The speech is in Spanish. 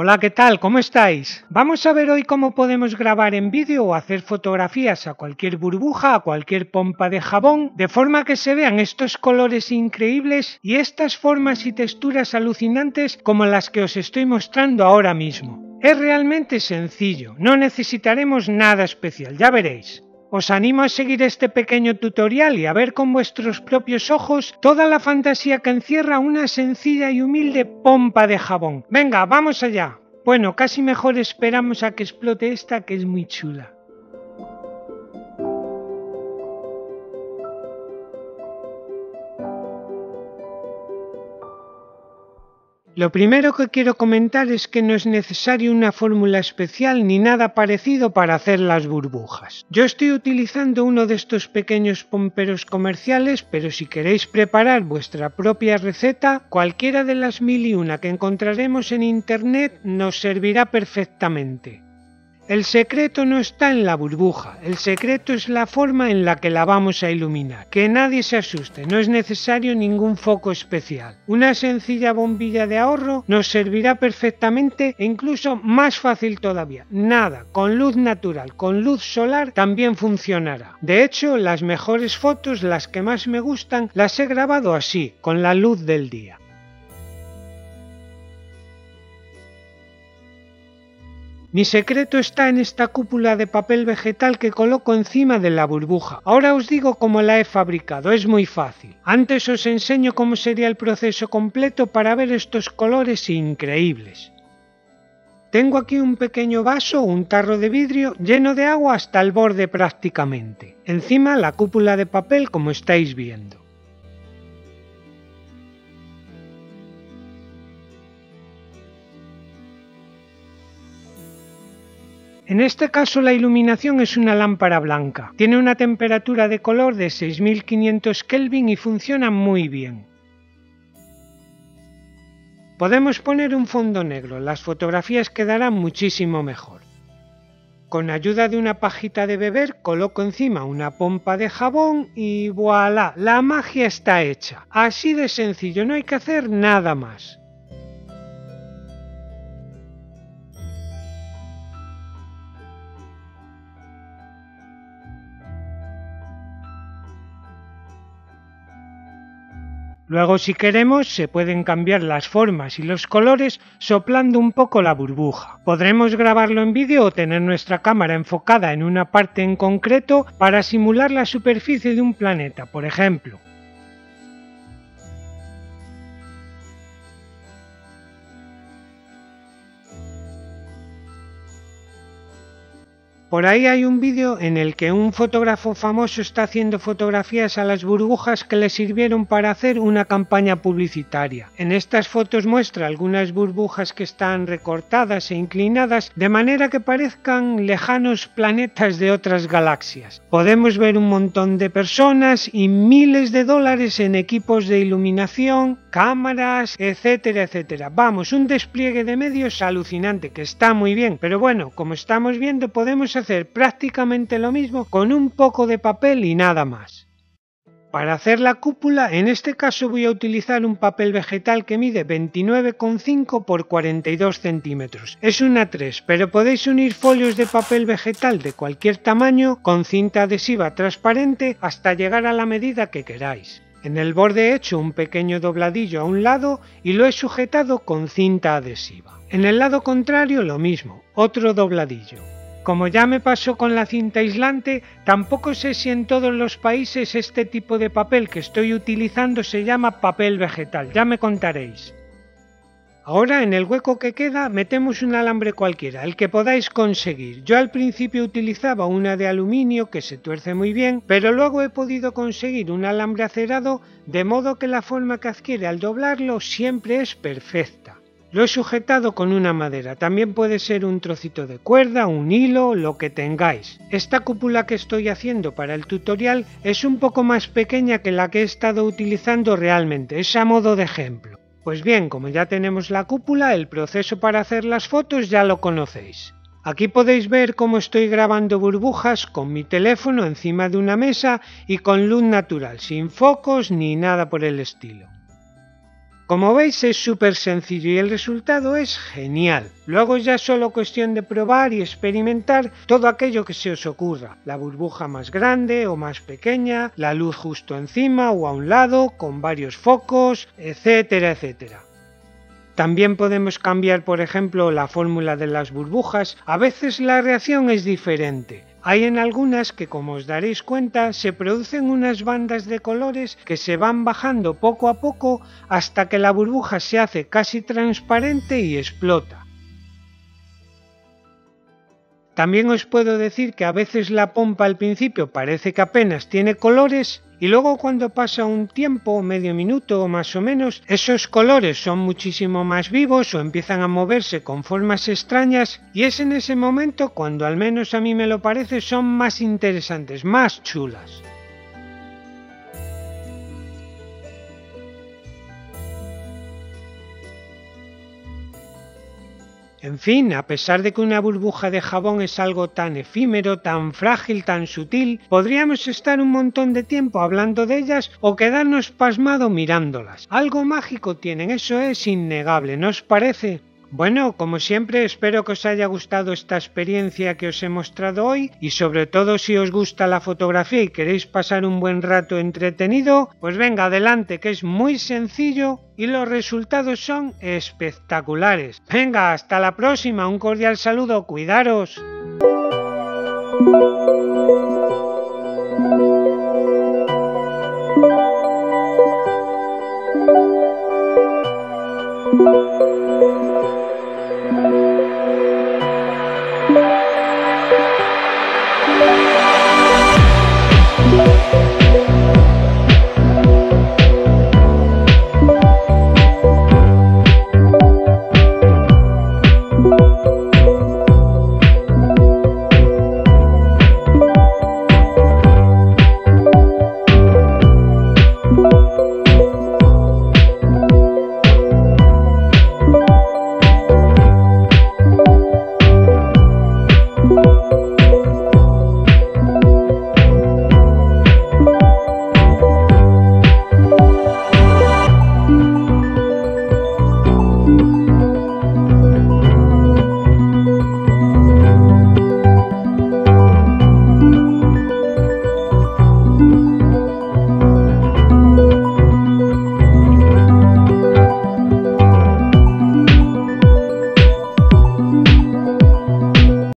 Hola, ¿qué tal? ¿Cómo estáis? Vamos a ver hoy cómo podemos grabar en vídeo o hacer fotografías a cualquier burbuja, a cualquier pompa de jabón, de forma que se vean estos colores increíbles y estas formas y texturas alucinantes como las que os estoy mostrando ahora mismo. Es realmente sencillo, no necesitaremos nada especial, ya veréis. Os animo a seguir este pequeño tutorial y a ver con vuestros propios ojos toda la fantasía que encierra una sencilla y humilde pompa de jabón. Venga, vamos allá. Bueno, casi mejor esperamos a que explote esta, que es muy chula. Lo primero que quiero comentar es que no es necesario una fórmula especial ni nada parecido para hacer las burbujas. Yo estoy utilizando uno de estos pequeños pomperos comerciales, pero si queréis preparar vuestra propia receta, cualquiera de las 1001 que encontraremos en internet nos servirá perfectamente. El secreto no está en la burbuja, el secreto es la forma en la que la vamos a iluminar. Que nadie se asuste, no es necesario ningún foco especial. Una sencilla bombilla de ahorro nos servirá perfectamente e incluso más fácil todavía. Nada, con luz natural, con luz solar también funcionará. De hecho, las mejores fotos, las que más me gustan, las he grabado así, con la luz del día. Mi secreto está en esta cúpula de papel vegetal que coloco encima de la burbuja. Ahora os digo cómo la he fabricado, es muy fácil. Antes os enseño cómo sería el proceso completo para ver estos colores increíbles. Tengo aquí un pequeño vaso, un tarro de vidrio, lleno de agua hasta el borde prácticamente. Encima la cúpula de papel como estáis viendo. En este caso la iluminación es una lámpara blanca, tiene una temperatura de color de 6500 Kelvin y funciona muy bien. Podemos poner un fondo negro, las fotografías quedarán muchísimo mejor. Con ayuda de una pajita de beber coloco encima una pompa de jabón y voilà, la magia está hecha. Así de sencillo, no hay que hacer nada más. Luego, si queremos, se pueden cambiar las formas y los colores soplando un poco la burbuja. Podremos grabarlo en vídeo o tener nuestra cámara enfocada en una parte en concreto para simular la superficie de un planeta, por ejemplo. Por ahí hay un vídeo en el que un fotógrafo famoso está haciendo fotografías a las burbujas que le sirvieron para hacer una campaña publicitaria. En estas fotos muestra algunas burbujas que están recortadas e inclinadas de manera que parezcan lejanos planetas de otras galaxias. Podemos ver un montón de personas y miles de dólares en equipos de iluminación, cámaras, etcétera, etcétera. Vamos, un despliegue de medios alucinante que está muy bien, pero bueno, como estamos viendo podemos hacer prácticamente lo mismo con un poco de papel y nada más. Para hacer la cúpula, en este caso voy a utilizar un papel vegetal que mide 29,5 por 42 centímetros. Es una 3, pero podéis unir folios de papel vegetal de cualquier tamaño con cinta adhesiva transparente hasta llegar a la medida que queráis. En el borde he hecho un pequeño dobladillo a un lado y lo he sujetado con cinta adhesiva. En el lado contrario lo mismo, otro dobladillo. Como ya me pasó con la cinta aislante, tampoco sé si en todos los países este tipo de papel que estoy utilizando se llama papel vegetal, ya me contaréis. Ahora en el hueco que queda metemos un alambre cualquiera, el que podáis conseguir. Yo al principio utilizaba una de aluminio que se tuerce muy bien, pero luego he podido conseguir un alambre acerado de modo que la forma que adquiere al doblarlo siempre es perfecta. Lo he sujetado con una madera, también puede ser un trocito de cuerda, un hilo, lo que tengáis. Esta cúpula que estoy haciendo para el tutorial es un poco más pequeña que la que he estado utilizando realmente, es a modo de ejemplo. Pues bien, como ya tenemos la cúpula, el proceso para hacer las fotos ya lo conocéis. Aquí podéis ver cómo estoy grabando burbujas con mi teléfono encima de una mesa y con luz natural, sin focos ni nada por el estilo. Como veis es súper sencillo y el resultado es genial. Luego ya es solo cuestión de probar y experimentar todo aquello que se os ocurra. La burbuja más grande o más pequeña, la luz justo encima o a un lado, con varios focos, etcétera, etcétera. También podemos cambiar, por ejemplo, la fórmula de las burbujas. A veces la reacción es diferente. Hay en algunas que, como os daréis cuenta, se producen unas bandas de colores que se van bajando poco a poco hasta que la burbuja se hace casi transparente y explota. También os puedo decir que a veces la pompa al principio parece que apenas tiene colores y luego cuando pasa un tiempo, medio minuto o más o menos, esos colores son muchísimo más vivos o empiezan a moverse con formas extrañas y es en ese momento cuando al menos a mí me lo parece son más interesantes, más chulas. En fin, a pesar de que una burbuja de jabón es algo tan efímero, tan frágil, tan sutil, podríamos estar un montón de tiempo hablando de ellas o quedarnos pasmado mirándolas. Algo mágico tienen, eso es innegable, ¿no os parece? Bueno, como siempre espero que os haya gustado esta experiencia que os he mostrado hoy y sobre todo si os gusta la fotografía y queréis pasar un buen rato entretenido, pues venga adelante que es muy sencillo y los resultados son espectaculares. Venga, hasta la próxima, un cordial saludo, cuidaros.